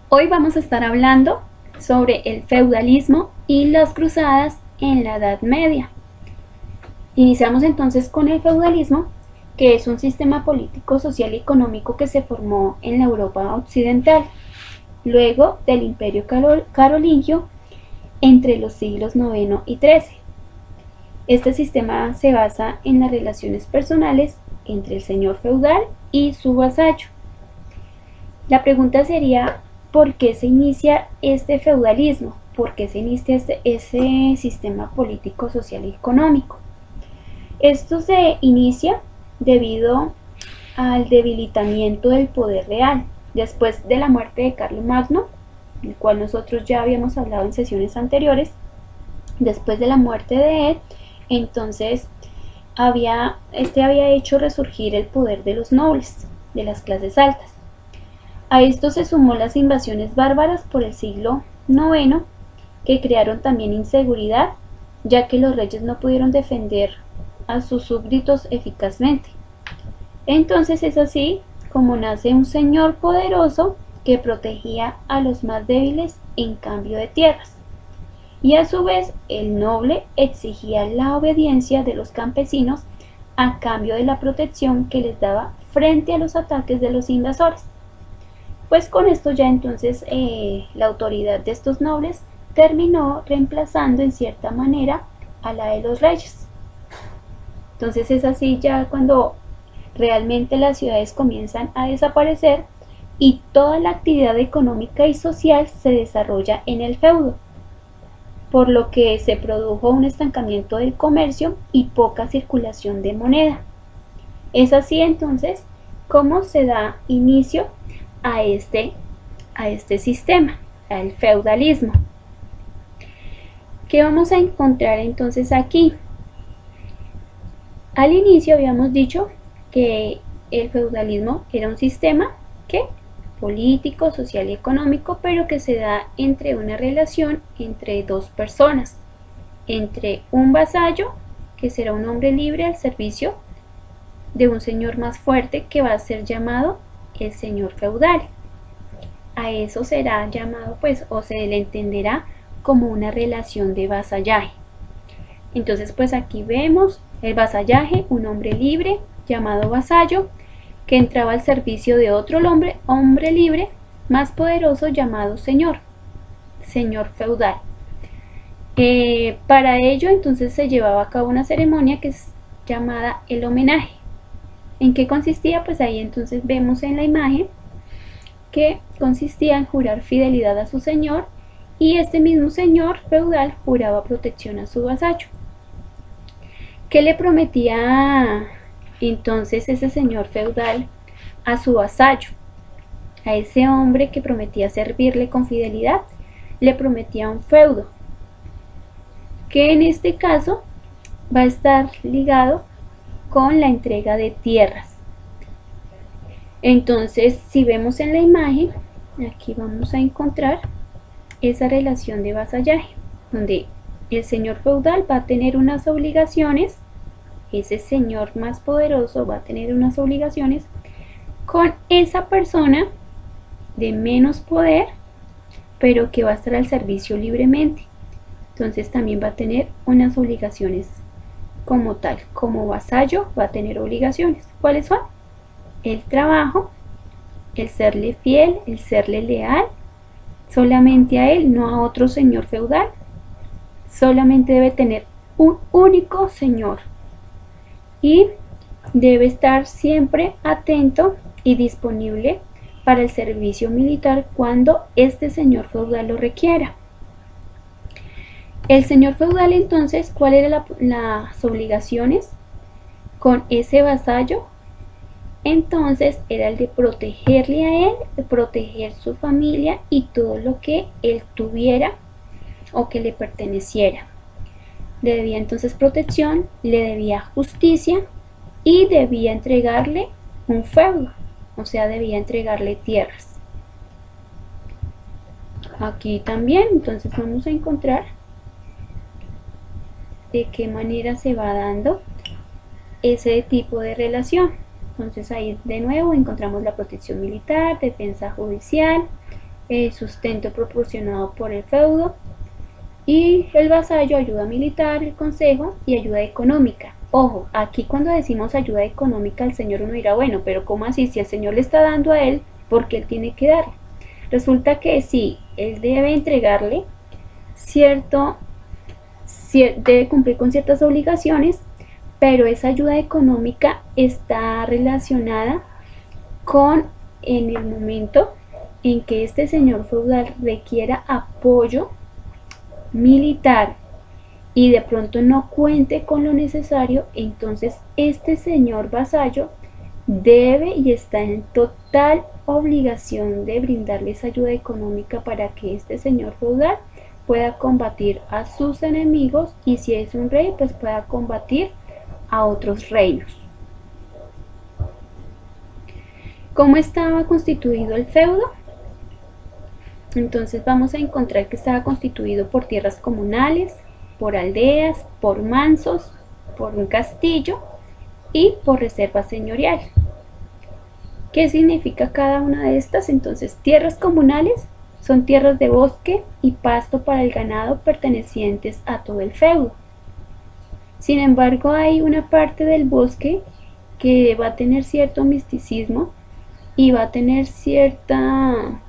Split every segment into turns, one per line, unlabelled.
Hoy vamos a estar hablando sobre el feudalismo y las cruzadas en la Edad Media. Iniciamos entonces con el feudalismo, que es un sistema político, social y económico que se formó en la Europa occidental, luego del Imperio Carolingio entre los siglos IX y XIII. Este sistema se basa en las relaciones personales entre el señor feudal y su vasallo. La pregunta sería, ¿por qué se inicia este feudalismo? ¿Por qué se inicia ese sistema político, social y económico? Esto se inicia debido al debilitamiento del poder real después de la muerte de Carlomagno, el cual nosotros ya habíamos hablado en sesiones anteriores. Después de la muerte de él, entonces había hecho resurgir el poder de los nobles, de las clases altas. A esto se sumó las invasiones bárbaras por el siglo IX, que crearon también inseguridad, ya que los reyes no pudieron defender a sus súbditos eficazmente. Entonces es así como nace un señor poderoso que protegía a los más débiles en cambio de tierras. Y a su vez el noble exigía la obediencia de los campesinos a cambio de la protección que les daba frente a los ataques de los invasores. Pues con esto ya entonces la autoridad de estos nobles terminó reemplazando en cierta manera a la de los reyes. Entonces es así ya cuando realmente las ciudades comienzan a desaparecer y toda la actividad económica y social se desarrolla en el feudo, por lo que se produjo un estancamiento del comercio y poca circulación de moneda. Es así entonces como se da inicio a este sistema, al feudalismo. ¿Qué vamos a encontrar entonces aquí? Al inicio habíamos dicho que el feudalismo era un sistema político, social y económico, pero que se da entre una relación entre dos personas, entre un vasallo, que será un hombre libre al servicio de un señor más fuerte, que va a ser llamado el señor feudal. A eso será llamado, o se le entenderá como una relación de vasallaje. Entonces aquí vemos el vasallaje, un hombre libre llamado vasallo, que entraba al servicio de otro hombre libre más poderoso llamado señor feudal. Para ello entonces se llevaba a cabo una ceremonia que es llamada el homenaje. ¿En qué consistía? Pues ahí entonces vemos en la imagen que consistía en jurar fidelidad a su señor, y este mismo señor feudal juraba protección a su vasallo. ¿Qué le prometía entonces ese señor feudal a su vasallo? A ese hombre que prometía servirle con fidelidad, le prometía un feudo, que en este caso va a estar ligado con la entrega de tierras. Entonces, si vemos en la imagen, aquí vamos a encontrar esa relación de vasallaje, donde el señor feudal va a tener unas obligaciones, ese señor más poderoso va a tener unas obligaciones con esa persona de menos poder, pero que va a estar al servicio libremente. Entonces también va a tener unas obligaciones como tal, como vasallo va a tener obligaciones. ¿Cuáles son? El trabajo, el serle fiel, el serle leal, solamente a él, no a otro señor feudal. Solamente debe tener un único señor y debe estar siempre atento y disponible para el servicio militar cuando este señor feudal lo requiera. El señor feudal entonces, ¿cuáles eran las obligaciones con ese vasallo? Entonces era el de protegerle a él, de proteger su familia y todo lo que él tuviera o que le perteneciera. Le debía entonces protección, le debía justicia y debía entregarle un feudo, o sea, debía entregarle tierras. Aquí también entonces vamos a encontrar de qué manera se va dando ese tipo de relación. Entonces ahí de nuevo encontramos la protección militar, defensa judicial, sustento proporcionado por el feudo, y el vasallo ayuda militar, el consejo y ayuda económica. Ojo, aquí cuando decimos ayuda económica, el señor uno dirá, bueno, pero ¿cómo así? Si el señor le está dando a él, ¿por qué él tiene que darle? Resulta que sí, él debe entregarle debe cumplir con ciertas obligaciones, pero esa ayuda económica está relacionada con en el momento en que este señor feudal requiera apoyo militar y de pronto no cuente con lo necesario, entonces este señor vasallo debe y está en total obligación de brindarles ayuda económica para que este señor feudal pueda combatir a sus enemigos, y si es un rey, pues pueda combatir a otros reinos. ¿Cómo estaba constituido el feudo? Entonces vamos a encontrar que estaba constituido por tierras comunales, por aldeas, por mansos, por un castillo y por reserva señorial. ¿Qué significa cada una de estas? Entonces, tierras comunales son tierras de bosque y pasto para el ganado pertenecientes a todo el feudo. Sin embargo, hay una parte del bosque que va a tener cierto misticismo y va a tener cierta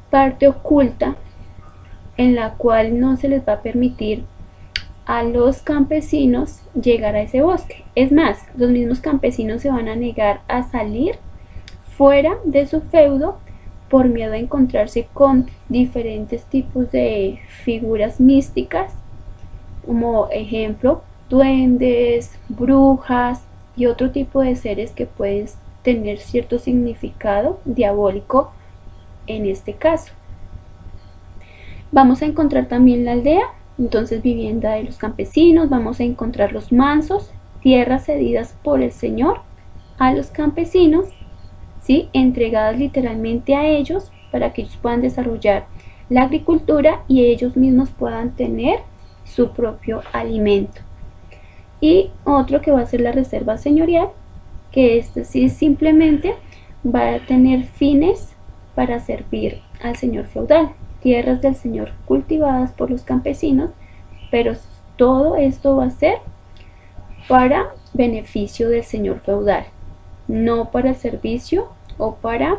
parte oculta en la cual no se les va a permitir a los campesinos llegar a ese bosque. Es más, los mismos campesinos se van a negar a salir fuera de su feudo por miedo a encontrarse con diferentes tipos de figuras místicas, como ejemplo duendes, brujas y otro tipo de seres que pueden tener cierto significado diabólico en este caso. Vamos a encontrar también la aldea, entonces vivienda de los campesinos. Vamos a encontrar los mansos, tierras cedidas por el señor a los campesinos, ¿sí? Entregadas literalmente a ellos para que ellos puedan desarrollar la agricultura y ellos mismos puedan tener su propio alimento. Y otro que va a ser la reserva señorial, que este sí simplemente va a tener fines para servir al señor feudal, tierras del señor cultivadas por los campesinos, pero todo esto va a ser para beneficio del señor feudal, no para el servicio o para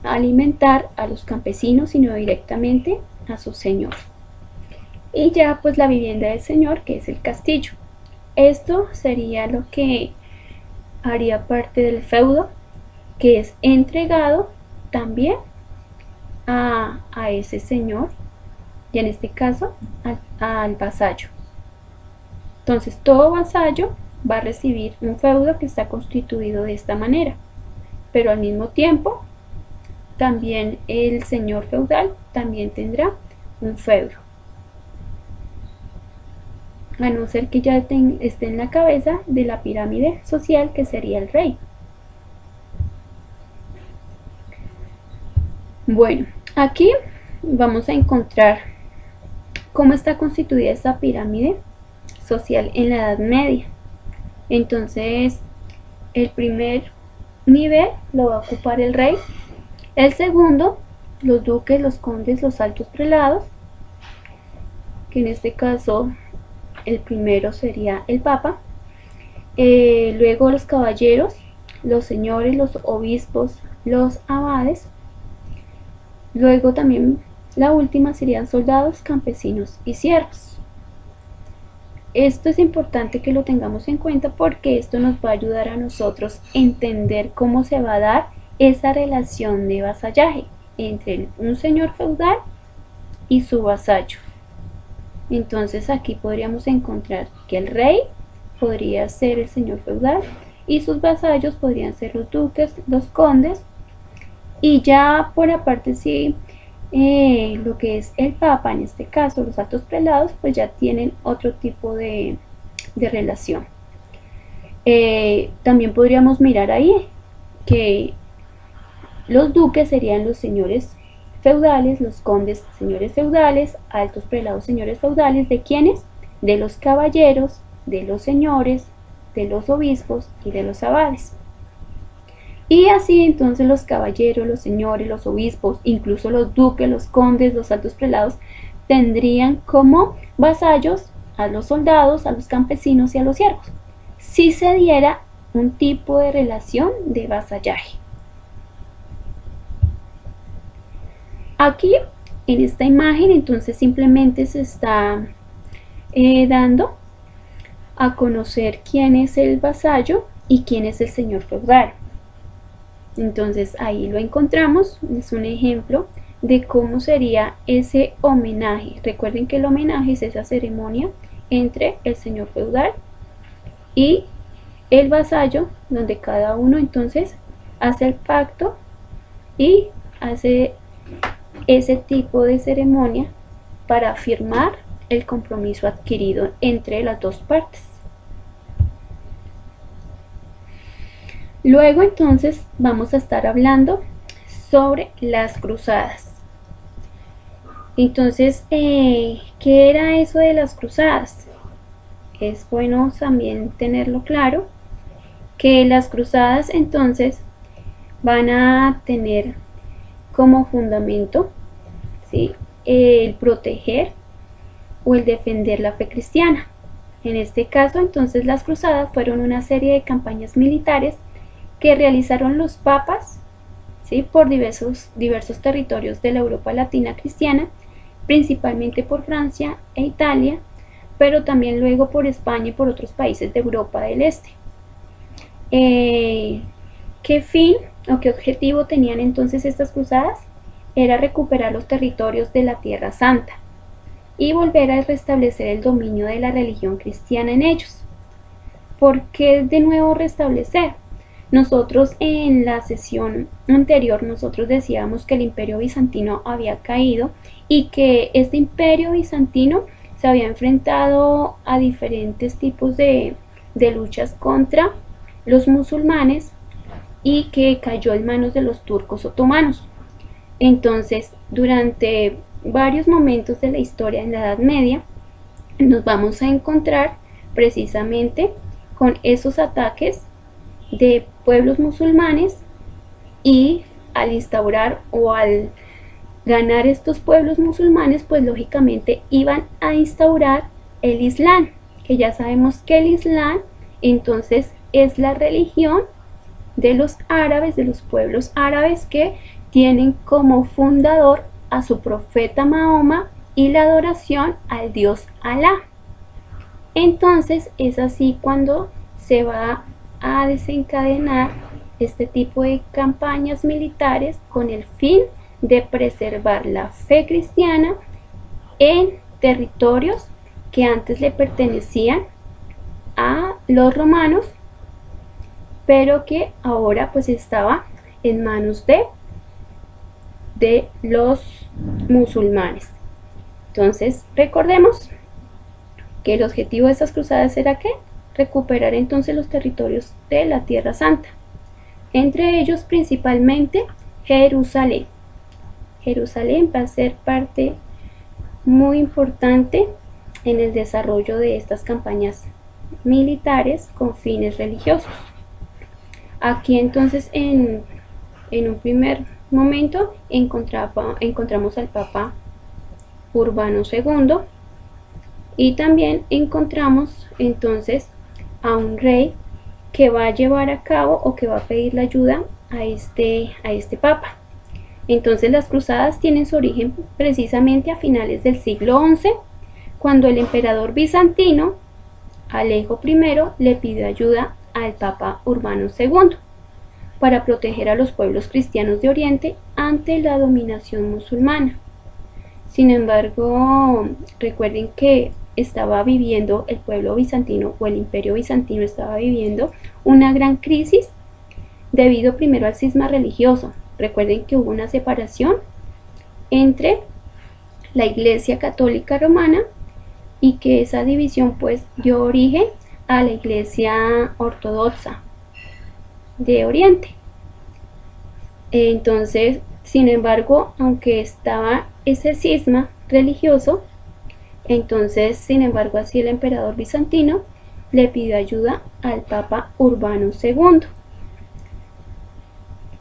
alimentar a los campesinos, sino directamente a su señor. Y ya pues la vivienda del señor, que es el castillo. Esto sería lo que haría parte del feudo, que es entregado también a ese señor, y en este caso al vasallo. Entonces todo vasallo va a recibir un feudo que está constituido de esta manera, pero al mismo tiempo también el señor feudal también tendrá un feudo, a no ser que ya esté en la cabeza de la pirámide social, que sería el rey. Bueno, aquí vamos a encontrar cómo está constituida esta pirámide social en la Edad Media. Entonces, el primer nivel lo va a ocupar el rey, el segundo, los duques, los condes, los altos prelados, que en este caso el primero sería el papa, luego los caballeros, los señores, los obispos, los abades, luego también la última serían soldados, campesinos y siervos. Esto es importante que lo tengamos en cuenta porque esto nos va a ayudar a nosotros a entender cómo se va a dar esa relación de vasallaje entre un señor feudal y su vasallo. Entonces aquí podríamos encontrar que el rey podría ser el señor feudal y sus vasallos podrían ser los duques, los condes, y ya por aparte sí, lo que es el papa, en este caso los altos prelados, pues ya tienen otro tipo de relación. También podríamos mirar ahí que los duques serían los señores feudales, los condes señores feudales, altos prelados señores feudales. ¿De quiénes? De los caballeros, de los señores, de los obispos y de los abades. Y así entonces los caballeros, los señores, los obispos, incluso los duques, los condes, los altos prelados, tendrían como vasallos a los soldados, a los campesinos y a los siervos, si se diera un tipo de relación de vasallaje. Aquí en esta imagen entonces simplemente se está dando a conocer quién es el vasallo y quién es el señor feudal. Entonces ahí lo encontramos, es un ejemplo de cómo sería ese homenaje. Recuerden que el homenaje es esa ceremonia entre el señor feudal y el vasallo, donde cada uno entonces hace el pacto y hace ese tipo de ceremonia para firmar el compromiso adquirido entre las dos partes. Luego entonces vamos a estar hablando sobre las cruzadas. Entonces, ¿qué era eso de las cruzadas? Es bueno también tenerlo claro, que las cruzadas entonces van a tener como fundamento, ¿sí?, el proteger o el defender la fe cristiana. En este caso entonces las cruzadas fueron una serie de campañas militares que realizaron los papas, ¿sí?, por diversos territorios de la Europa latina cristiana, principalmente por Francia e Italia, pero también luego por España y por otros países de Europa del Este. ¿Qué fin o qué objetivo tenían entonces estas cruzadas? Era recuperar los territorios de la Tierra Santa y volver a restablecer el dominio de la religión cristiana en ellos. ¿Por qué de nuevo restablecer? Nosotros en la sesión anterior nosotros decíamos que el Imperio Bizantino había caído y que este Imperio Bizantino se había enfrentado a diferentes tipos de luchas contra los musulmanes y que cayó en manos de los turcos otomanos. Entonces, durante varios momentos de la historia en la Edad Media, nos vamos a encontrar precisamente con esos ataques de pueblos musulmanes, y al instaurar o al ganar estos pueblos musulmanes, pues lógicamente iban a instaurar el Islam, que ya sabemos que el Islam entonces es la religión de los árabes, de los pueblos árabes, que tienen como fundador a su profeta Mahoma y la adoración al dios Alá. Entonces es así cuando se va a desencadenar este tipo de campañas militares con el fin de preservar la fe cristiana en territorios que antes le pertenecían a los romanos, pero que ahora pues estaba en manos de los musulmanes. Entonces recordemos que el objetivo de estas cruzadas era ¿qué? Recuperar entonces los territorios de la Tierra Santa, entre ellos principalmente Jerusalén. Jerusalén va a ser parte muy importante en el desarrollo de estas campañas militares con fines religiosos. Aquí entonces en un primer momento encontramos al Papa Urbano II, y también encontramos entonces a un rey que va a llevar a cabo o que va a pedir la ayuda a este Papa. Entonces las cruzadas tienen su origen precisamente a finales del siglo XI, cuando el emperador bizantino Alejo I le pidió ayuda al Papa Urbano II para proteger a los pueblos cristianos de Oriente ante la dominación musulmana. Sin embargo, recuerden que estaba viviendo el pueblo bizantino, o el Imperio Bizantino estaba viviendo una gran crisis debido primero al cisma religioso. Recuerden que hubo una separación entre la Iglesia Católica Romana, y que esa división pues dio origen a la Iglesia Ortodoxa de Oriente. Entonces, sin embargo, aunque estaba ese cisma religioso, entonces, sin embargo, así el emperador bizantino le pidió ayuda al Papa Urbano II.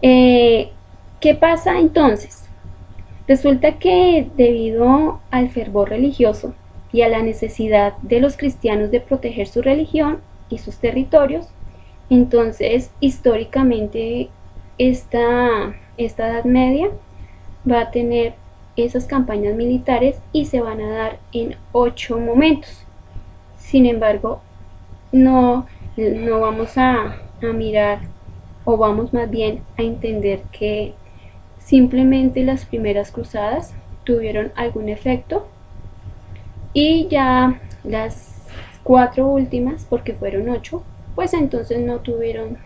¿Qué pasa entonces? Resulta que debido al fervor religioso y a la necesidad de los cristianos de proteger su religión y sus territorios, entonces históricamente esta Edad Media va a tener esas campañas militares y se van a dar en 8 momentos. Sin embargo, no vamos a mirar, o vamos más bien a entender que simplemente las primeras cruzadas tuvieron algún efecto y ya las 4 últimas, porque fueron 8, pues entonces no tuvieron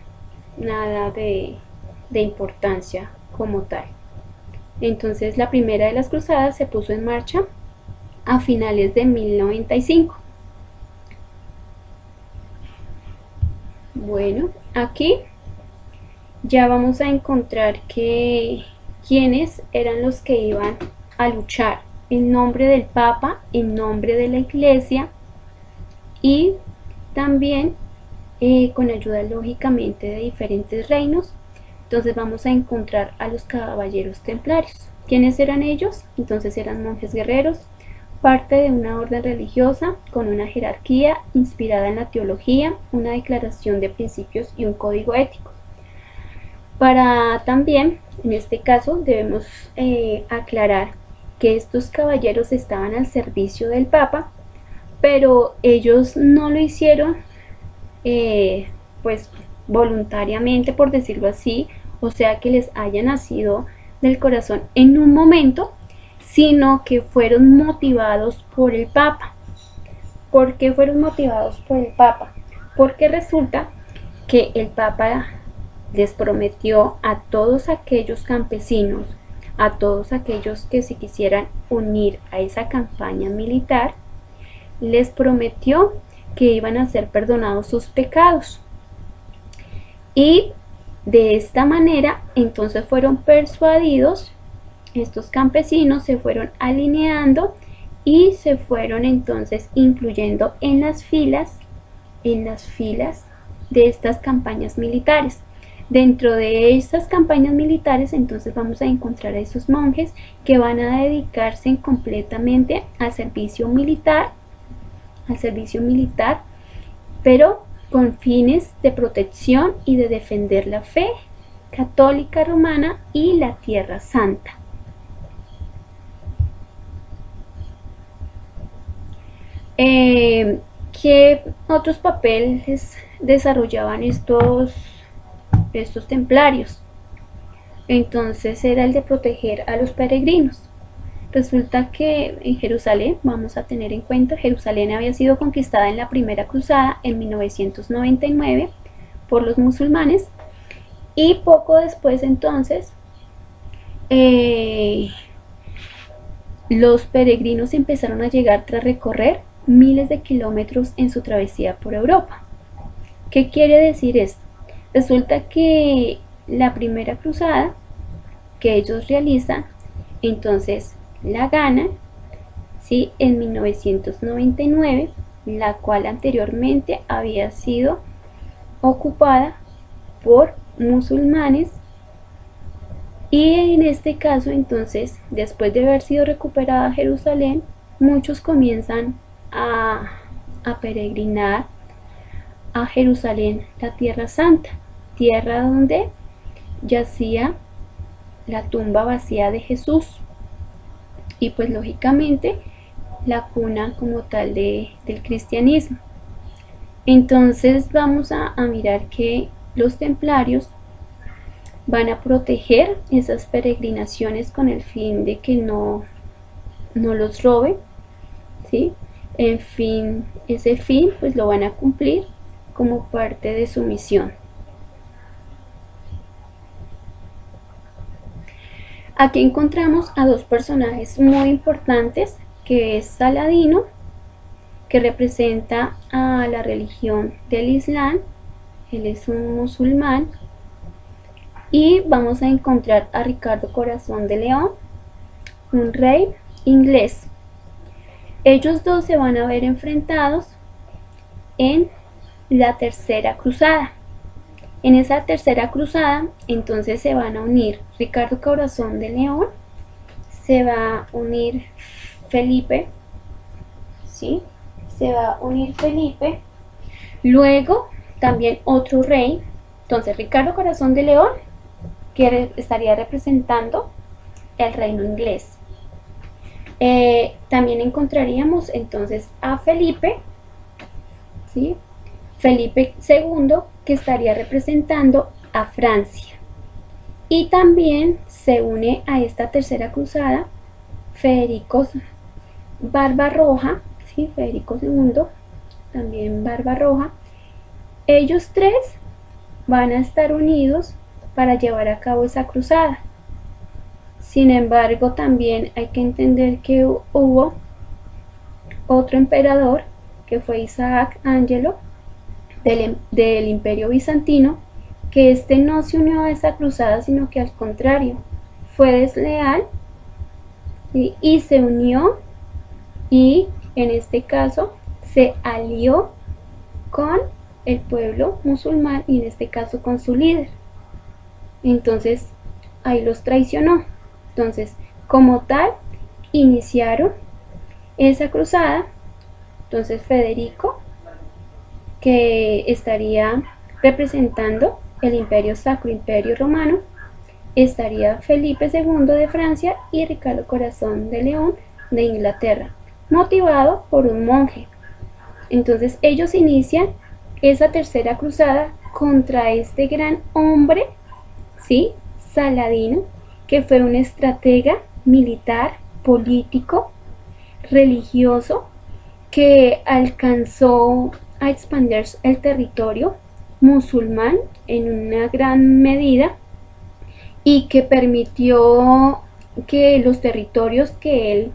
nada de importancia como tal. Entonces la primera de las cruzadas se puso en marcha a finales de 1095. Bueno, aquí ya vamos a encontrar que quiénes eran los que iban a luchar en nombre del Papa, en nombre de la Iglesia y también con ayuda lógicamente de diferentes reinos. Entonces vamos a encontrar a los caballeros templarios. ¿Quiénes eran ellos? Entonces eran monjes guerreros, parte de una orden religiosa con una jerarquía inspirada en la teología, una declaración de principios y un código ético. Para también, en este caso, debemos aclarar que estos caballeros estaban al servicio del Papa, pero ellos no lo hicieron pues voluntariamente, por decirlo así, o sea que les haya nacido del corazón en un momento, sino que fueron motivados por el Papa. ¿Por qué fueron motivados por el Papa? Porque resulta que el Papa les prometió a todos aquellos campesinos, a todos aquellos que se quisieran unir a esa campaña militar, les prometió que iban a ser perdonados sus pecados. Y de esta manera entonces fueron persuadidos, estos campesinos se fueron alineando y se fueron entonces incluyendo en las filas de estas campañas militares. Dentro de estas campañas militares entonces vamos a encontrar a esos monjes que van a dedicarse completamente al servicio militar, pero con fines de protección y de defender la fe católica romana y la Tierra Santa. ¿Qué otros papeles desarrollaban estos templarios? Entonces era el de proteger a los peregrinos. Resulta que en Jerusalén, vamos a tener en cuenta, Jerusalén había sido conquistada en la primera cruzada en 1999 por los musulmanes y poco después entonces los peregrinos empezaron a llegar tras recorrer miles de kilómetros en su travesía por Europa. ¿Qué quiere decir esto? Resulta que la primera cruzada que ellos realizan, entonces la ganan, ¿sí?, en 1999, la cual anteriormente había sido ocupada por musulmanes. Y en este caso entonces, después de haber sido recuperada Jerusalén, muchos comienzan a peregrinar a Jerusalén, la Tierra Santa, tierra donde yacía la tumba vacía de Jesús y pues lógicamente la cuna como tal del cristianismo. Entonces vamos a mirar que los templarios van a proteger esas peregrinaciones con el fin de que no los roben, ¿sí? En fin, ese fin pues lo van a cumplir como parte de su misión. Aquí encontramos a dos personajes muy importantes, que es Saladino, que representa a la religión del Islam, él es un musulmán, y vamos a encontrar a Ricardo Corazón de León, un rey inglés. Ellos dos se van a ver enfrentados en la tercera cruzada. En esa tercera cruzada, entonces se van a unir Ricardo Corazón de León, se va a unir Felipe, ¿sí? Se va a unir Felipe, luego también otro rey, entonces Ricardo Corazón de León, que estaría representando el reino inglés. También encontraríamos entonces a Felipe, ¿sí? Felipe II, que estaría representando a Francia. Y también se une a esta tercera cruzada Federico Barbarroja, ¿sí? Federico II, también Barbarroja. Ellos tres van a estar unidos para llevar a cabo esa cruzada. Sin embargo, también hay que entender que hubo otro emperador, que fue Isaac Angelo, del Imperio Bizantino, que este no se unió a esa cruzada, sino que al contrario, fue desleal, ¿sí? Y se unió, y en este caso se alió con el pueblo musulmán, y en este caso con su líder. Entonces ahí los traicionó. Entonces, como tal, iniciaron esa cruzada. Entonces Federico, que estaría representando el Imperio Sacro Imperio Romano, estaría Felipe II de Francia y Ricardo Corazón de León de Inglaterra, motivado por un monje. Entonces ellos inician esa tercera cruzada contra este gran hombre, ¿sí? Saladino, que fue un estratega militar, político, religioso, que alcanzó a expandir el territorio musulmán en una gran medida, y que permitió que los territorios que él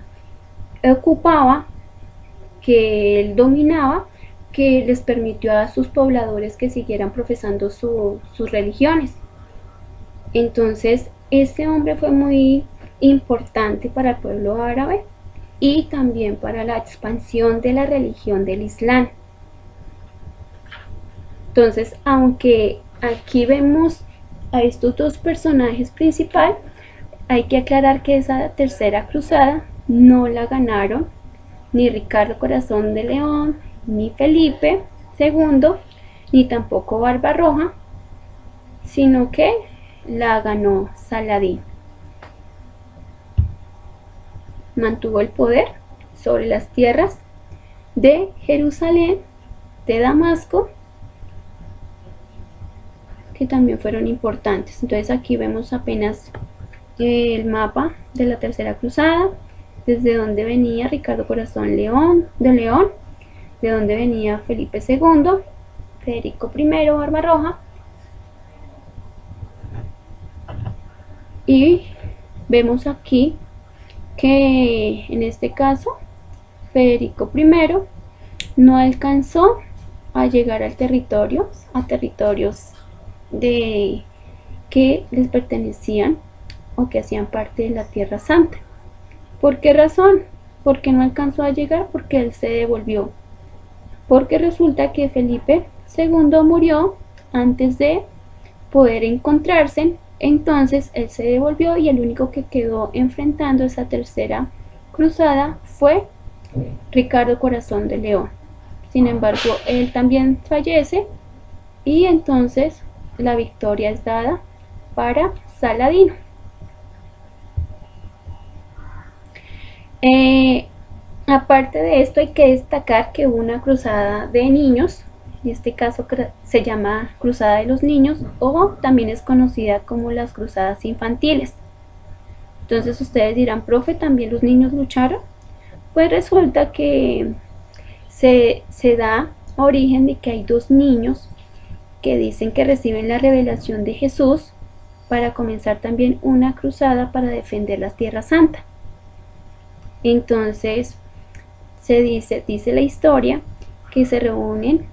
ocupaba, que él dominaba, que les permitió a sus pobladores que siguieran profesando sus religiones. Entonces, este hombre fue muy importante para el pueblo árabe y también para la expansión de la religión del Islam. Entonces, aunque aquí vemos a estos dos personajes principales, hay que aclarar que esa tercera cruzada no la ganaron ni Ricardo Corazón de León, ni Felipe II, ni tampoco Barbarroja, sino que la ganó Saladín. Mantuvo el poder sobre las tierras de Jerusalén, de Damasco, que también fueron importantes. Entonces aquí vemos apenas el mapa de la tercera cruzada, desde donde venía Ricardo Corazón de León, de donde venía Felipe II, Federico I Barbarroja, y vemos aquí que en este caso Federico I no alcanzó a llegar al territorio, a territorios de que les pertenecían o que hacían parte de la Tierra Santa. ¿Por qué razón? Porque no alcanzó a llegar, porque él se devolvió. Porque resulta que Felipe II murió antes de poder encontrarse, entonces él se devolvió, y el único que quedó enfrentando esa tercera cruzada fue Ricardo Corazón de León. Sin embargo, él también fallece, y entonces la victoria es dada para Saladino. Aparte de esto, hay que destacar que hubo una cruzada de niños, en este caso se llama Cruzada de los Niños, o también es conocida como las cruzadas infantiles. Entonces ustedes dirán, profe, ¿también los niños lucharon? Pues resulta que se da origen de que hay dos niños que dicen que reciben la revelación de Jesús para comenzar también una cruzada para defender la Tierra Santa. Entonces dice la historia que se reúnen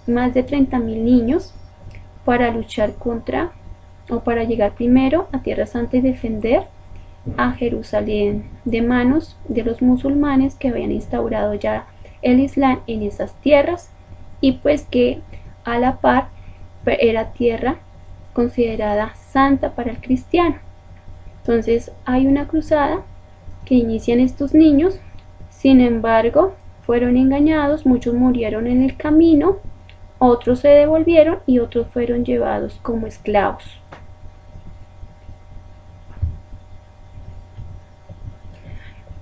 más de 30.000 niños para luchar contra, o para llegar primero a Tierra Santa y defender a Jerusalén de manos de los musulmanes que habían instaurado ya el Islam en esas tierras, y pues que a la par era tierra considerada santa para el cristiano. Entonces hay una cruzada que inician estos niños, sin embargo fueron engañados, muchos murieron en el camino, otros se devolvieron y otros fueron llevados como esclavos.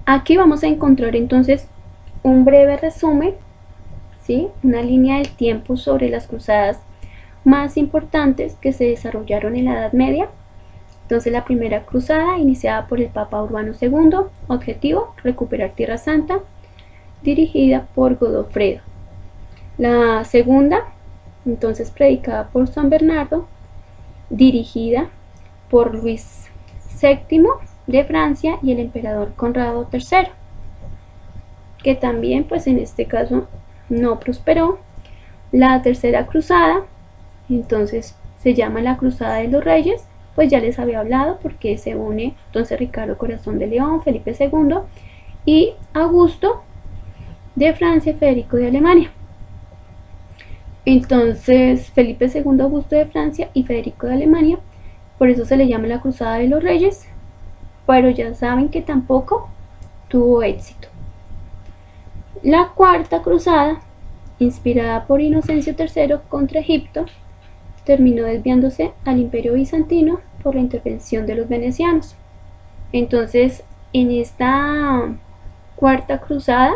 Aquí vamos a encontrar entonces un breve resumen, ¿sí? Una línea del tiempo sobre las cruzadas más importantes que se desarrollaron en la Edad Media. Entonces la primera cruzada, iniciada por el Papa Urbano II, objetivo, recuperar Tierra Santa, dirigida por Godofredo. La segunda, entonces predicada por San Bernardo, dirigida por Luis VII de Francia y el emperador Conrado III, que también pues en este caso no prosperó. La tercera cruzada, entonces se llama la Cruzada de los Reyes, pues ya les había hablado porque se une entonces Ricardo Corazón de León, Felipe II y Augusto de Francia, Federico de Alemania. Entonces Felipe II, Augusto de Francia y Federico de Alemania, por eso se le llama la Cruzada de los Reyes, pero ya saben que tampoco tuvo éxito. La cuarta cruzada, inspirada por Inocencio III contra Egipto, terminó desviándose al Imperio Bizantino por la intervención de los venecianos. Entonces, en esta cuarta cruzada,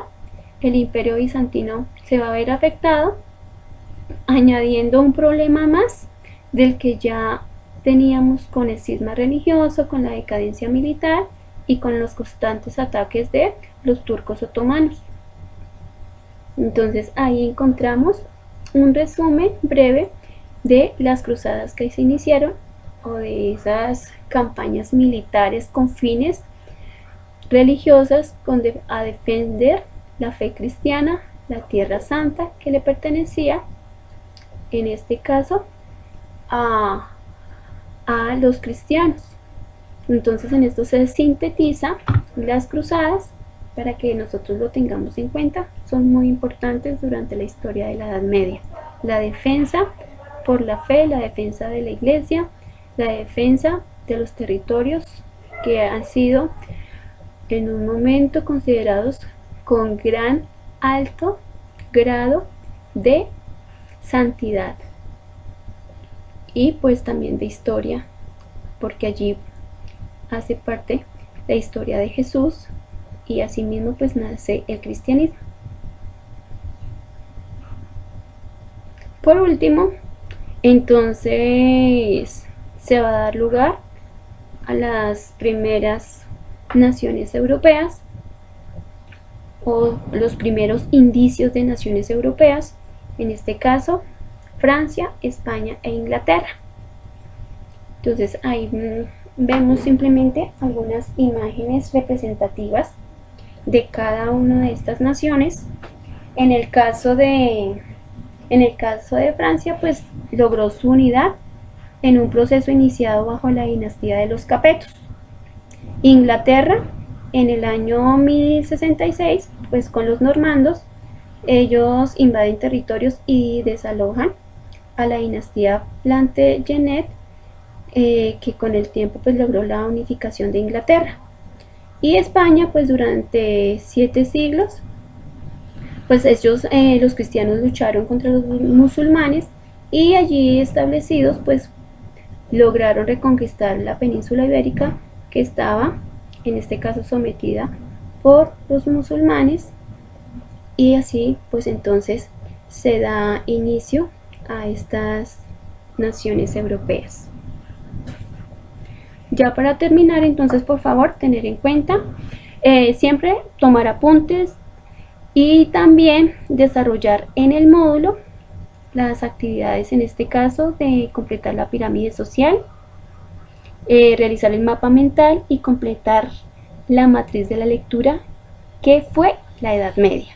el Imperio Bizantino se va a ver afectado, añadiendo un problema más del que ya teníamos con el cisma religioso, con la decadencia militar y con los constantes ataques de los turcos otomanos. Entonces ahí encontramos un resumen breve de las cruzadas que se iniciaron o de esas campañas militares con fines religiosas a defender la fe cristiana, la Tierra Santa que le pertenecía, en este caso a los cristianos. Entonces en esto se sintetiza las cruzadas para que nosotros lo tengamos en cuenta. Son muy importantes durante la historia de la Edad Media. La defensa por la fe, la defensa de la iglesia, la defensa de los territorios que han sido en un momento considerados con gran alto grado de santidad y pues también de historia, porque allí hace parte la historia de Jesús y asimismo pues nace el cristianismo. Por último, entonces se va a dar lugar a las primeras naciones europeas o los primeros indicios de naciones europeas, en este caso Francia, España e Inglaterra. Entonces ahí vemos simplemente algunas imágenes representativas de cada una de estas naciones. En el caso de Francia, pues logró su unidad en un proceso iniciado bajo la dinastía de los Capetos. Inglaterra, en el año 1066, pues con los normandos, ellos invaden territorios y desalojan a la dinastía Plantagenet, que con el tiempo pues logró la unificación de Inglaterra. Y España, pues durante 7 siglos, pues ellos, los cristianos, lucharon contra los musulmanes y allí establecidos pues lograron reconquistar la península ibérica, que estaba en este caso sometida por los musulmanes, y así pues entonces se da inicio a estas naciones europeas. Ya para terminar, entonces por favor tener en cuenta siempre tomar apuntes y también desarrollar en el módulo las actividades, en este caso de completar la pirámide social, realizar el mapa mental y completar la matriz de la lectura, que fue la Edad Media.